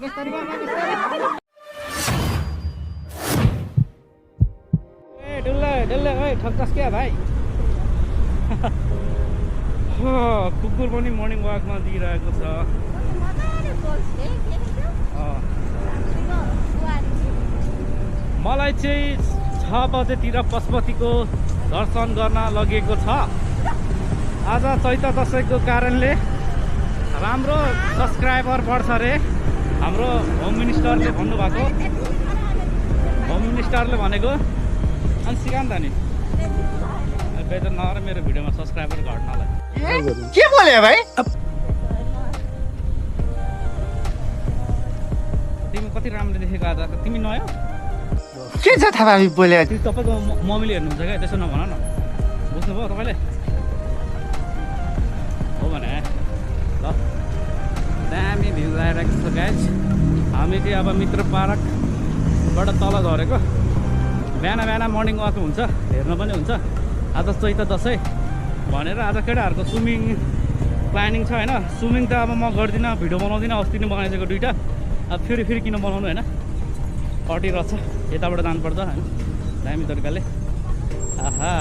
ठक्कस क्या भाइ कुकुर पनि मर्निङ वाकमा दिइरहेको छ मलाई चाहिँ 6 बजेतिर पशुपतिको दर्शन गर्न लगेको छ आज चैत दशैंको कारणले राम्रो सब्सक्राइबर बढ्छ रे हाम्रो होम मिनिस्टरले भन्नुभएको होम मिनिस्टरले भनेको अनि सिकान्त नि बेटर नगर मेरो भिडियोमा सब्सक्राइबर घट्नलाई के बोले भाइ तिमी कति राम्रो देखेको आज तिमी नयाँ के छ थाहा भाइ बोले तपाईँको मम्मीले हेर्नुहुन्छ क्या त्यसो नभन न बुझ्नुभयो तपाईँले हो भने ल दामी भ्यू आइरहेको छ गाइज हामी चाहिँ अब मित्र पार्कबाट तल झरेको बिहान बिहान मर्निङ वाक हुन्छ हेर्न पनि हुन्छ आज चैत दशैं भनेर आज केटाहरूको स्विमिङ प्लानिङ छ होइन स्विमिङ त अब म गर्दिनँ भिडियो बनाउँदिनँ अस्ति नै बनाइसकेको 2टा अब फेरि किन बनाउनु होइन अटिरहेछ यताबाट जानुपर्छ होइन दामी तरिकाले आहा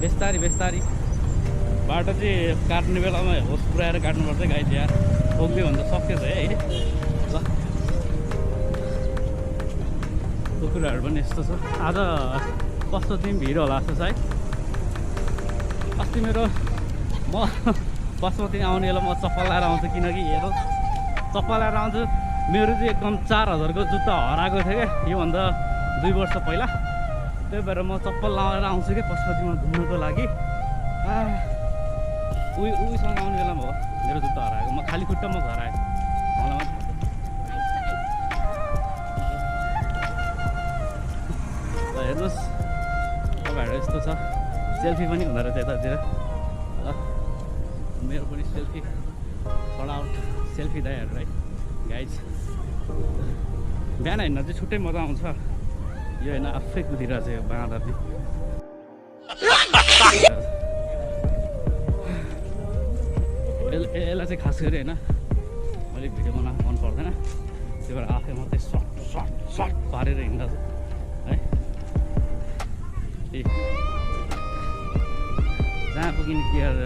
बेस्तारी बाटो चाहिँ काट्ने बेलामा होस पुऱ्याएर काट्नुपर्छ गाई चाहिँ यार ठोक्दियो भने त सक्यो है ल कुकुरहरू पनि यस्तो छ आज कस्तो चाहिँ भिड होला जस्तो छ है अस्ति मेरो म पशुपति आउने बेला म चप्पल लाएर आउँछु किनकि हेर चप्पल लाएर आउँछु मेरो चाहिँ एकदम 4000 को जुत्ता हराएको थियो क्या योभन्दा 2 वर्ष पहिला त्यही भएर म चप्पल लाएर आउँछु कि पशुपतिमा घुम्नुको लागि उहीसँग आउने बेलामा हो मेरो जुत्ता हराएको म खाली खुट्टामा घर आएँ मलाई हेर्नुहोस् तपाईँहरू यस्तो छ सेल्फी पनि हुँदो रहेछ यतातिर मेरो पनि सेल्फी आउट सेल्फी दाइहरू है गाइज बिहान हिँड्न चाहिँ छुट्टै मजा आउँछ यो होइन आफै कुदिरहेको छ यो बाँदर चाहिँ यसलाई चाहिँ खास गरी होइन मैले भिडियो बनाउन मन पर्दैन त्यही भएर आफै मात्रै सर्ट पारेर हिँड्दा है जहाँ पुगिने कि यार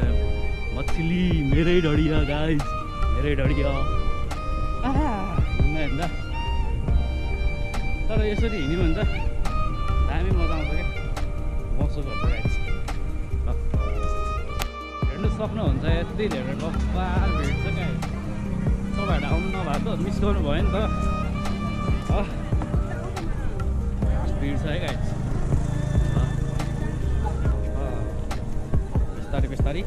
मछली मेरै डढिया गाइज मेरै डढिया हिँड्दा तर यसरी हिँड्यो भने त दामी मजा आउँछ क्या महसुस गर्छ गाइज हेर्नु सक्नुहुन्छ यति धेरै बब्बार भिड छ क्या तपाईँहरू आउनु नभएको मिस गर्नु भयो नि त भिड छ है गाइज बिस्तारी यो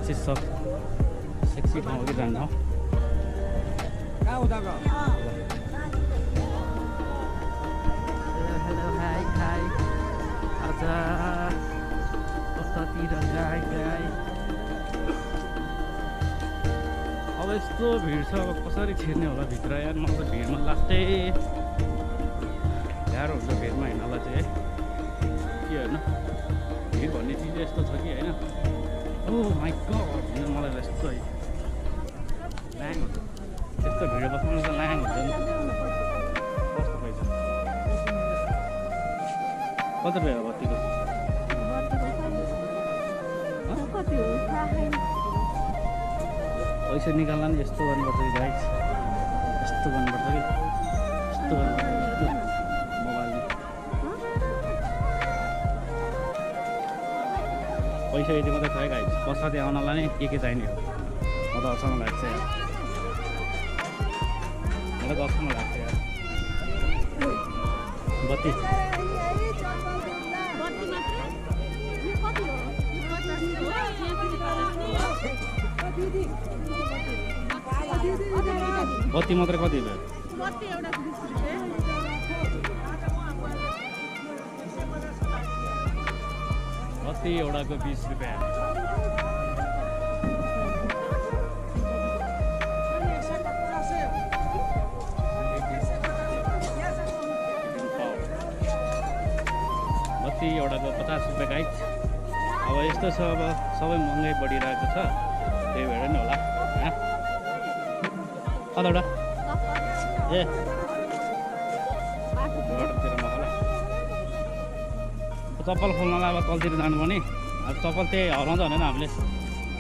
चाहिँ सेक्सी ठाउँ कि जान्छ हेलो हाई आज कतातिर गाई अब यस्तो भिड छ अब कसरी छिर्ने होला भित्र यार मलाई त भिडमा लास्टै गाह्रो हुन्छ भिडमा हिँड्नलाई चाहिँ है के होइन भिड भन्ने चिज यस्तो छ कि होइन ओ माइ गड मलाई यस्तो ल्याङ हुन्छ त्यस्तो भिड बस्नु त ल्याङ हुन्छ नि कस्तो पैसा कति भयो बत्तीको पैसा निकाल्दा नि यस्तो गर्नुपर्छ कि गाइस यस्तो गर्नुपर्छ कि यस्तो गर्नुपर्छ मोबाइलमा पैसा यति मात्रै छ है गाइस पछाडि आउनलाई नै के चाहिने हो म त अचम्म लाग्छ यार मलाई त अचम्म लाग्छ यार बत्ती बत्ती मात्र कति भयो बत्ती एउटाको 20 रुपियाँ बत्ती एउटाको 50 रुपियाँ गाइस अब यस्तो छ अब सबै महँगाइ बढिरहेको छ त्यही भएर नि होला कताबाट ए बाटोतिर नहोला चप्पल खोल्नलाई अब तलतिर जानुपर्ने अब चप्पल त्यही हराउँछ भनेर हामीले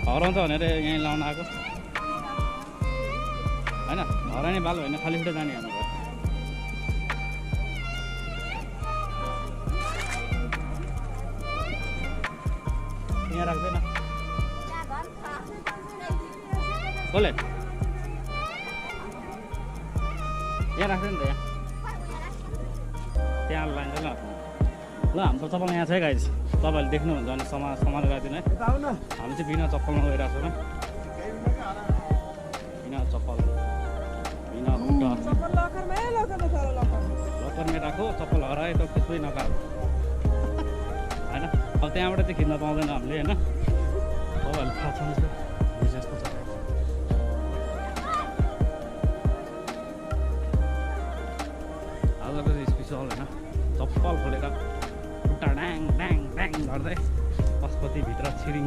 हराउँछ भनेर यहीँ लाउन आएको होइन हराउने बाल होइन खाली खुट्टा जाने हेर्नु यहाँ राख्दैन कसले यहाँ राख्दैन नि त यहाँ त्यहाँ लान्छ ल ल हाम्रो चप्पल यहाँ छ है गाइज तपाईँहरूले देख्नुहुन्छ भने समाज गरिदिनु है हामी चाहिँ बिना चप्पलमा गइरहेको छौँ बिना चप्पल बिना खुट्टा लकरमै राखो चप्पल हराए त त्यसै नकाल होइन अब त्यहाँबाट चाहिँ खिच्न पाउँदैन हामीले होइन तपाईँहरूले थाहा छ जस्तो छ आजको चाहिँ स्पेसल होइन चप्पल खोलेर खुट्टा ड्याङ ड्याङ ड्याङ गर्दै पशुपतिभित्र छिरिङ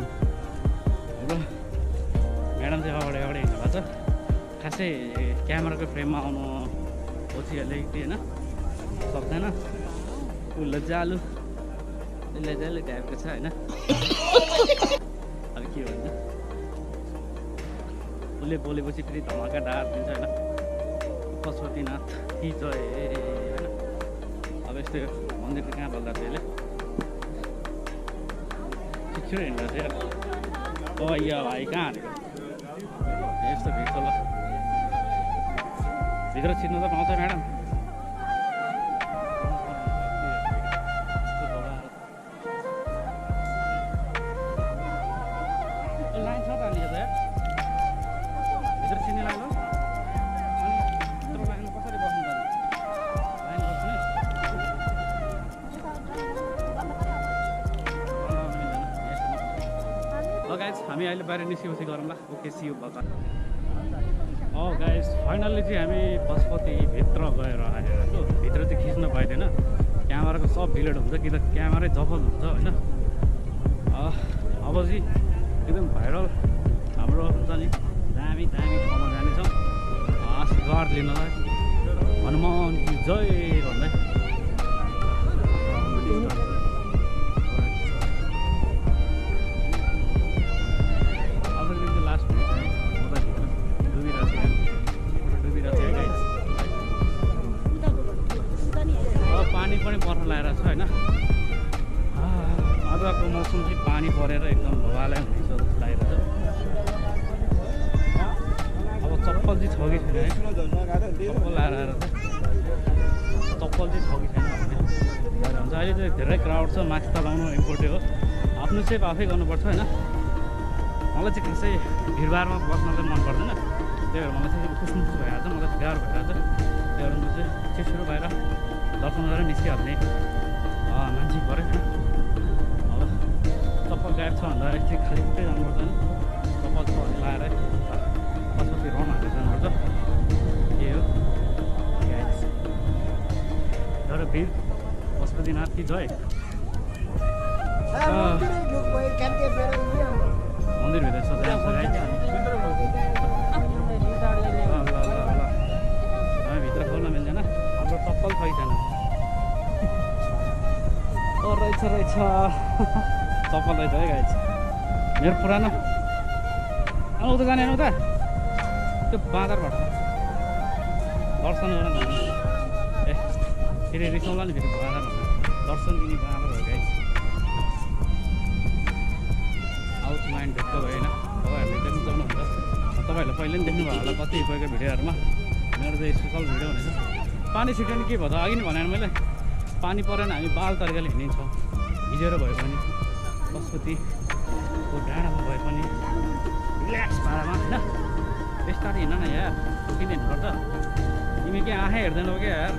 हाम्रो म्याडम चाहिँ अगाडि अगाडि हिँड्नु भएको छ खासै क्यामेराको फ्रेममा आउनु ओछिहाल्यो कि होइन सक्दैन उसले जालु उसले जालु टाइपको छ होइन अब के भन्छ उसले बोलेपछि फेरि धमाका डार दिन्छ होइन पशुपतिनाथ कि जय होइन अब यस्तो मन्दिर कहाँ बोल्दा थियो यसले छिटो हिँड्दा थियो ओ यो भाइ कहाँ हालेको यस्तो भित्र ल भित्र छिर्नु त पाउँछ म्याडम लाइन छ त अनि त भित्र छिर्ने लाग्यो अनि यत्रो लाइनमा कसरी बस्नु त लाइन बस्ने गाइज हामी अहिले बाहिर निस्केपछि गरौँला ओके सी यू बाबा गाइज फाइनल्ली चाहिँ हामी पशुपतिभित्र गएर आएको भित्र चाहिँ खिच्न पाइँदैन क्यामेराको सब डिलिट हुन्छ कि त क्यामेरै जफल हुन्छ होइन अब चाहिँ एकदम भाइरल हाम्रो हुन्छ नि दामी दामी ठाउँमा जानेछौँ आशीर्वाद लिनलाई हनुमान कि जय भन्दै पानी पनि बर्फ लगाएर छ होइन आजको मौसम चाहिँ पानी परेर एकदम भवालै हुनेछ जस्तो लागिरहेछ अब चप्पल चाहिँ छ कि छैन है चप्पल लगाएर आएर चप्पल चाहिँ छ कि छैन भन्ने हुन्छ अहिले चाहिँ धेरै क्राउड छ मास्क त लाउनु इम्पोर्टेन्ट हो आफ्नो सेफ आफै गर्नुपर्छ होइन मलाई चाहिँ खासै भिडभाडमा बस्न चाहिँ मन पर्दैन त्यही भएर मलाई चाहिँ खुसमुस भइहाल्छ मलाई चाहिँ गाह्रो भइहाल्छ त्यही भएर म चाहिँ छिटो बाहिर दर्शन गरेर निस्किहाल्ने मान्छे पऱ्यो अब चप्पल गायब छ भन्दा चाहिँ खालि खुट्टै जानुपर्छ नि चप्पल छ भने लाएर पशुपति रन हालेर जानुपर्छ के हो तर भिड पशुपतिनाथ कि जय मन्दिरभित्र सजाएको छ भित्र खोल्न मिल्दैन हाम्रो चप्पल खै छैन रहेछ चप्पल रहेछ है गाइज मेरो पुरानो उता जाने उता त्यो बाँदरबाट दर्शन गर्न ए फेरि रिसाउँला नि फेरि बाँदर दर्शन दिने बाँदर हो गाइज आउट माइन्ड ढुक्क भयो होइन तपाईँहरूले देख्नु सक्नुहुन्छ तपाईँहरूले पहिले पनि देख्नुभयो होला कतिपयको भिडियोहरूमा मेरो चाहिँ स्पेसल भिडियो हुनेछ पानी छिट्यो नि के भयो त अघि नै भनेर मैले पानी परेन हामी बाल तरिकाले हिँडिन्छौँ भिजेर भए पनि पशुपतिको डाँडामा भए पनि रिल्याक्स पारामा होइन बिस्तारै हिँड न यार किन हिँड्नुपर्छ तिमी के आँखा हेर्दैनौ क्या यार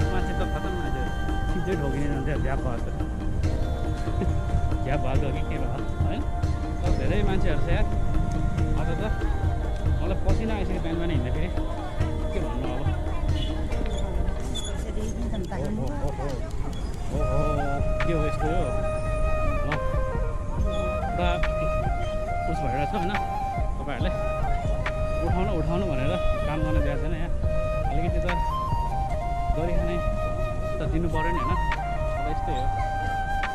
मान्छे त खतम मान्छे सिधै ढोकिने जान्छ झ्याप भएको झ्याप भएको कि के भयो है धेरै मान्छेहरू छ यार अझ त मलाई पसिना आइसक्यो बिहान बिहान हिँड्दाखेरि के भन्नु अब के हो यस्तो हो पुरा उस भइरहेको छ होइन तपाईँहरूले उठाउनु भनेर काम गर्न दिएको छैन यहाँ अलिकति त गरी खाने त दिनु पऱ्यो नि होइन अब यस्तै हो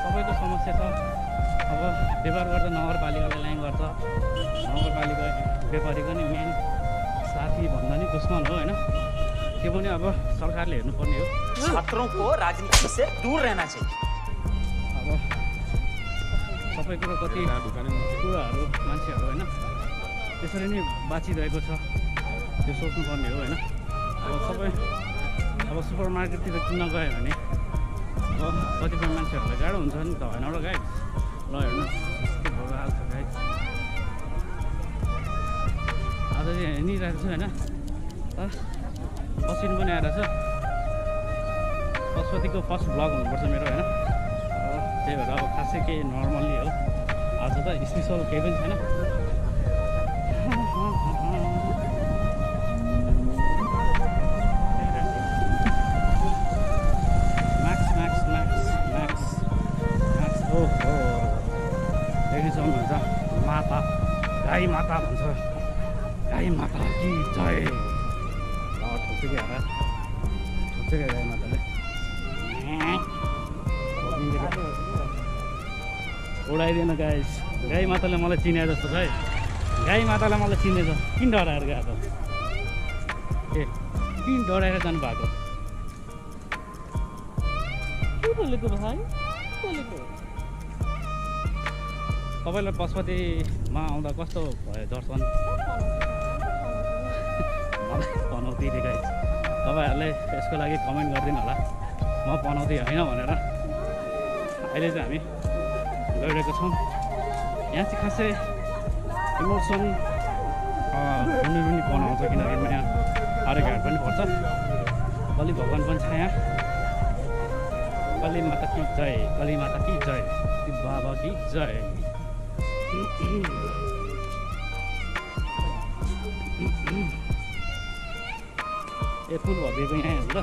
सबैको समस्या छ अब व्यापार गर्दा नगरपालिकाले ल्याङ गर्छ नगरपालिका व्यापारीको नि मेन साथी भन्दा नि दुश्मन हो होइन त्यो पनि अब सरकारले हेर्नुपर्ने हो छात्रों को राजनीति से दूर रहना चाहिए अब सबै कुरो कति कुराहरू मान्छेहरू होइन त्यसरी नै बाँचिरहेको छ त्यो सोच्नुपर्ने हो होइन अब सबै अब सुपर मार्केटतिर किन्न गयो भने अब कतिपय मान्छेहरूलाई गाह्रो हुन्छ नि त होइन र गाई ल हेर्नु के भइहाल्छ गाई आज चाहिँ हिँडिरहेको छु होइन पसिन पनि आएर छ पशुपतिको फर्स्ट भ्लग हुनुपर्छ मेरो होइन त्यही भएर अब खासै केही नर्मल्ली हो आज त स्पेसल केही पनि छैन भन्छ माता गाई माता भन्छ गाई माता कि जय ठुक्छ कि हारा ठुक्छ क्या गाई माताले उडाइदिएन गाइस गाई माताले मलाई चिने जस्तो छ है गाई मातालाई मलाई चिनेछ किन डराएर गएको ए किन डराएर जानु भएको के बोलेको भाइ बोलेको तपाईँलाई पशुपतिमा आउँदा कस्तो भयो दर्शन मलाई पनौती रे गाइस तपाईँहरूले यसको लागि कमेन्ट गरिदिनु होला म पनौती होइन भनेर अहिले चाहिँ हामी गइरहेको छौँ यहाँ चाहिँ खासै इमोसन रुनी रुनी बनाउँछ किनकि यहाँ आर्यघाट पनि पर्छ कली भगवान् पनि छ यहाँ कली माता कि जय कली माता कि जय बाबा कि जय ए फुल भदिएको यहाँ हेर्नु त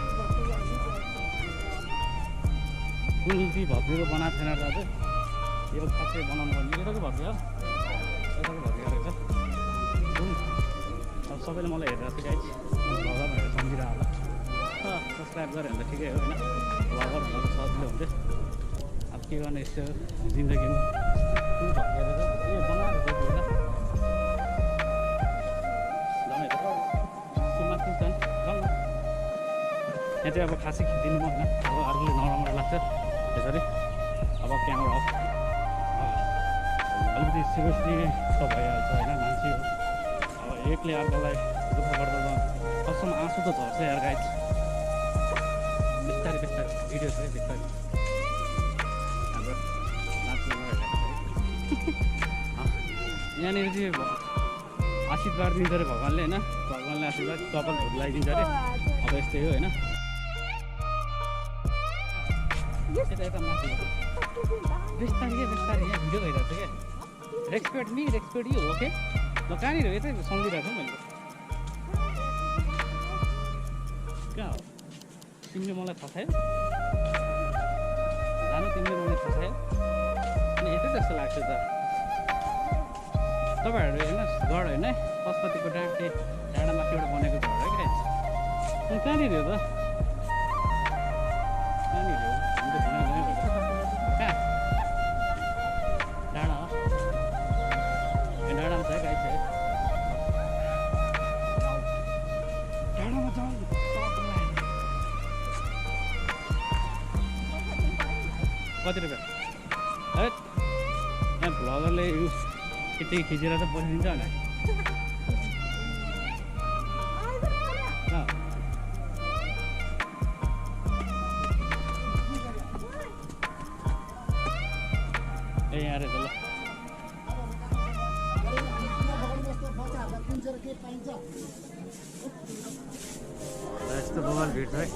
फुल चाहिँ भदिएको बनाएको छैन दाजु यो खासै बनाउनु पर्ने यताको भदियो यताको भदिएको रहेछ फुल अब सबैले मलाई हेरेर चाहिँ गाइस भगवान् भनेर सम्झिरहेको होला सब्सक्राइब गऱ्यो भने त ठिकै हो होइन भगवान् भनेर सजिलो हुन्थ्यो अब के गर्ने यस्तो जिन्दगीमा फुल भदिएर चाहिँ ए बनाएर गएको होइन यहाँ चाहिँ अब खासै खिचिदिनु म होइन अब अरूले नराम्रो लाग्छ त्यसरी अब क्यामेरा अफ अलिकति सिरियसली त भइहाल्छ होइन मान्छे हो अब एकले अर्कालाई दुःख गर्दा त कसम आँसु त झर्छ यार गाइस बिस्तारै बिस्तारै भिडियो छ है बिस्तारै हाम्रो नाच्नु यहाँनिर चाहिँ आशीर्वाद दिन्छ अरे भगवान्ले होइन भगवान्ले आशीर्वाद कपाल भोग लगाइदिन्छ अरे अब यस्तै हो होइन यता माथि बिस्तारै बिस्तारै यहाँ भिडियो भइरहेको छ क्या respect me respect you okay ल कहाँनिर यतै सम्झिरहेको छु मैले कहाँ हो तिमीले मलाई फसायो जानु तिमीले मलाई फसायो अनि यतै जस्तो लाग्छ त तपाईँहरू हेर्नुहोस् गढ होइन पशुपतिको डाँडामाथिबाट बनेको घर है क्या कहाँनिर हो त कहाँनिर हो कहाँ डाँडा हो ए डाँडामा छ है गाई छ है डाँडामा जाउँ कति रुपियाँ है यहाँ भ्लगरले यति खिचेर त पठाइदिन्छ होला ए यहाँ रहेछ ल यस्तो बवाल भिड छ है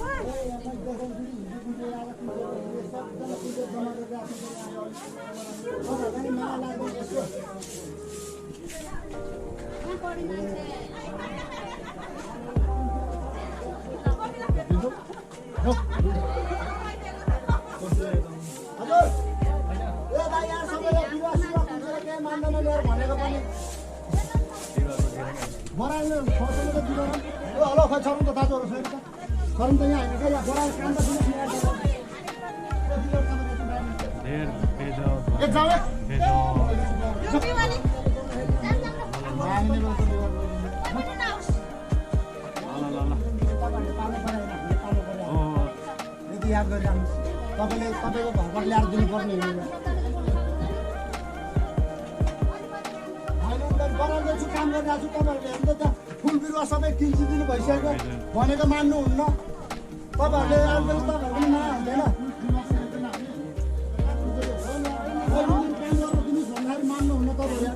बरालले फसलले त दिँदैन ओ हलो खै छरौँ त दाजुहरू छैन त छरौँ त यहाँ होइन क्या यहाँ बराल काम त दिनु धेर भेज ए जाऊ भेज यदि याद गरिरहनुहोस् तपाईँले तपाईँको घरबाट ल्याएर दिनुपर्ने होइन बरालले छु काम गरिरहेको छु तपाईँहरूले हेर्नु त फुल बिरुवा सबै किन्चिदिनु भइसक्यो भनेको मान्नुहुन्न तपाईँहरूले आजकल तपाईँहरूको पनि माया हुँदैन मान्नुहुन्न तपाईँहरूले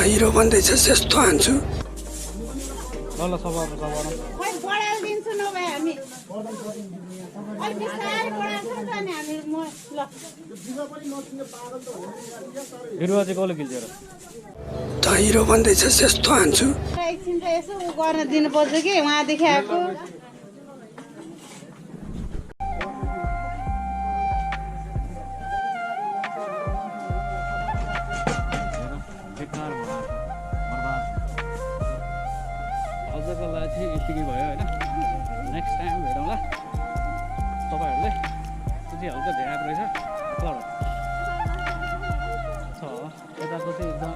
हिरो भन्दैछ त्यस्तो हान्छु ल सबै खोइ बढाएर दिन्छु नभए हामी अलिक बिस्तारै बढाएको छ नि हामी म ल बिरुवा चाहिँ कसले किन्छ र हिरो भन्दैछ त्यस्तो हान्छु एकछिन चाहिँ यसो उ गर्न दिनुपर्छ कि उहाँदेखि आएको बेकार भयो बर्बाद आजको लागि चाहिँ यतिकै भयो होइन नेक्स्ट टाइम भेटौँला तपाईँहरूले चाहिँ हल्का झ्याप रहेछ ल छ यताको चाहिँ एकदम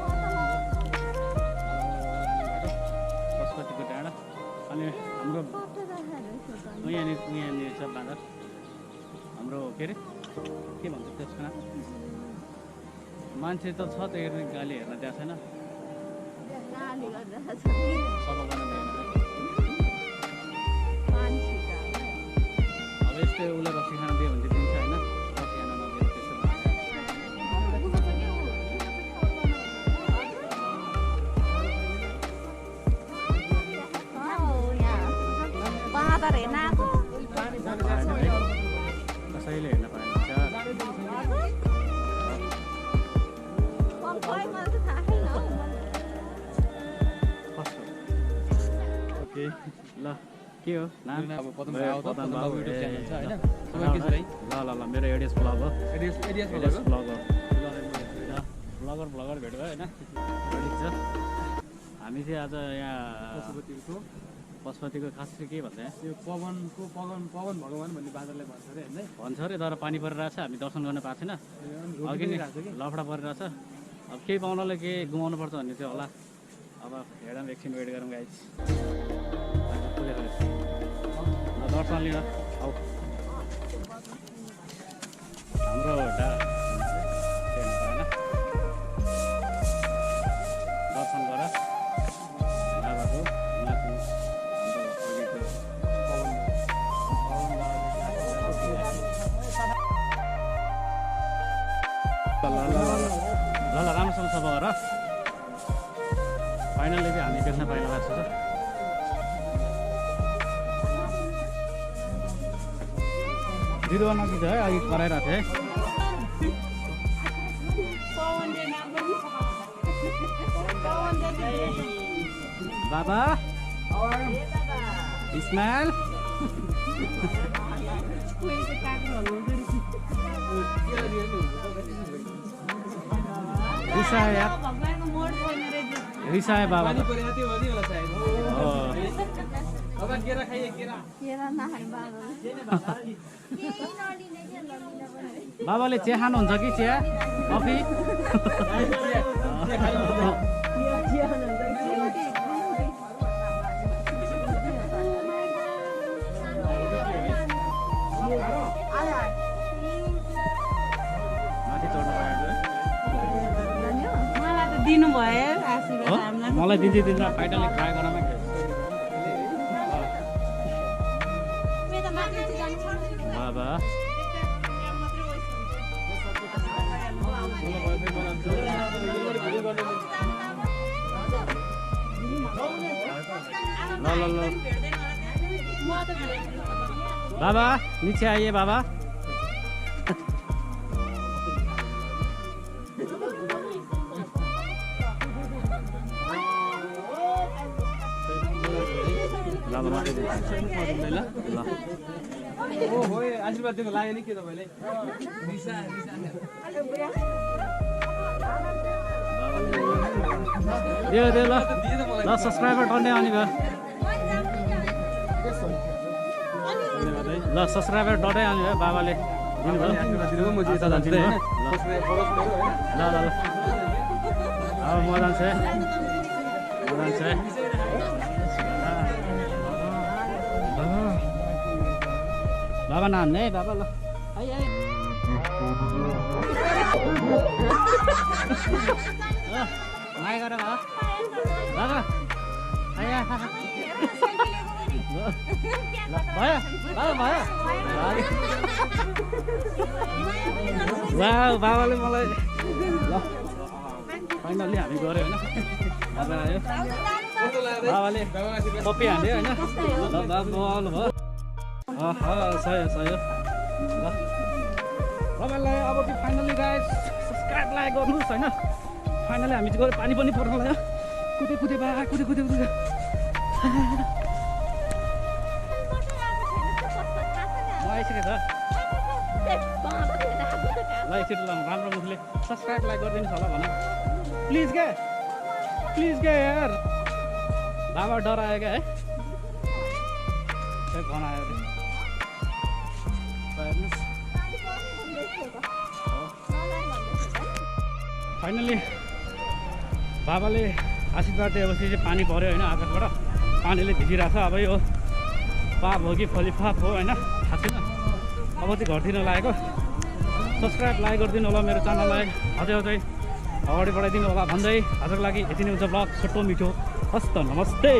पशुपतिको डाँडा अनि हाम्रो यहाँनिर छ बाँदर हाम्रो के अरे के भन्छ त्यसको नाम मान्छे त छ त्यो हेर्ने गाली हेर्न त्यहाँ छैन सफा गर्न दिएन अब यस्तै उसलाई रक्सी खान दियो भने चाहिँ दिन्छ होइन रक्सी खान नदिएर त्यस्तो कसैले हेर्न पाएन ओके ल के हो नाम ल ल मेरो एडिएस ब्लग हो एडिएस ब्लग हो ब्लगर भेट्यो होइन ठिक छ हामी चाहिँ आज यहाँ पशुपतिको खास चाहिँ के भन्छ यहाँ यो पवन भगवान भन्ने बाजारले भन्छ अरे होइन भन्छ अरे तर पानी परिरहेछ हामी दर्शन गर्न पाएको छैन अघि नै लफडा परिरहेछ अब केही पाउनलाई के गुमाउनु पर्छ भन्ने चाहिँ होला अब हेरौँ एकछिन वेट गरौँ गाइज दर्शन लिन आऊ हाम्रो दर्शन गर बाबाको माथि ल राम्रोसँग सफा गर फाइनल्ली चाहिँ हामी देख्न पाइला लाग्छ छ बिरुवा नजिक है अघि कराइरहेको थिएँ बाबा इस्माइल रिसाए बाबा बाबाले चिया खानुहुन्छ कि चिया कफी माथि चढ्नु मलाई त दिनुभयो आशीर्वाद हामीलाई मलाई दिन्छ फाइनली ट्राई गराउन बाबा ल बाबा नीचे आइए बाबा आशीर्वाद दिनु लाग्यो नि के तपाईँले दियो दियो ल ल सब्सक्राइबर टन्ने आउने भयो ल सब्सक्राइबर डटै आउने भयो बाबाले दिनुभयो म यता जान्छु ल ल ल अब म जान्छु है बाबा नान्ने है बाबा ल आइ आइ माया गर बाबा बाबा आइ आइ भयो बाबा भयो वा बाबाले मलाई ल फाइनल्ली हामी गऱ्यो होइन मजा आयो बाबाले पप्पी हाल्यो होइन ल बाबा भयो सही ल तपाईँलाई अब कि फाइनल्ली गाइस सब्सक्राइब लाइक गर्नुहोस् होइन फाइनल्ली हामी चाहिँ गऱ्यो पानी पनि पर्न लाग्यो कुदे बा कुदे म आइसकेँ त ल एकचोटि ल राम्रो मुखले सब्सक्राइब लाइक गरिदिनुहोस् होला भन प्लिज क्या यार बाबा डरायो क्या है बनायो फाइनल्ली बाबाले आशीर्वाद दिएपछि चाहिँ पानी पऱ्यो होइन आकाशबाट पानीले भिजिरहेको छ अब यो पाप हो कि फलिफाप हो होइन थाहा छैन अब चाहिँ घरतिर लागेको सब्सक्राइब लाइक गरिदिनु होला मेरो च्यानललाई अझै अगाडि बढाइदिनु होला भन्दै आजको लागि यति नै हुन्छ ब्लग छोटो मिठो हस्त नमस्ते।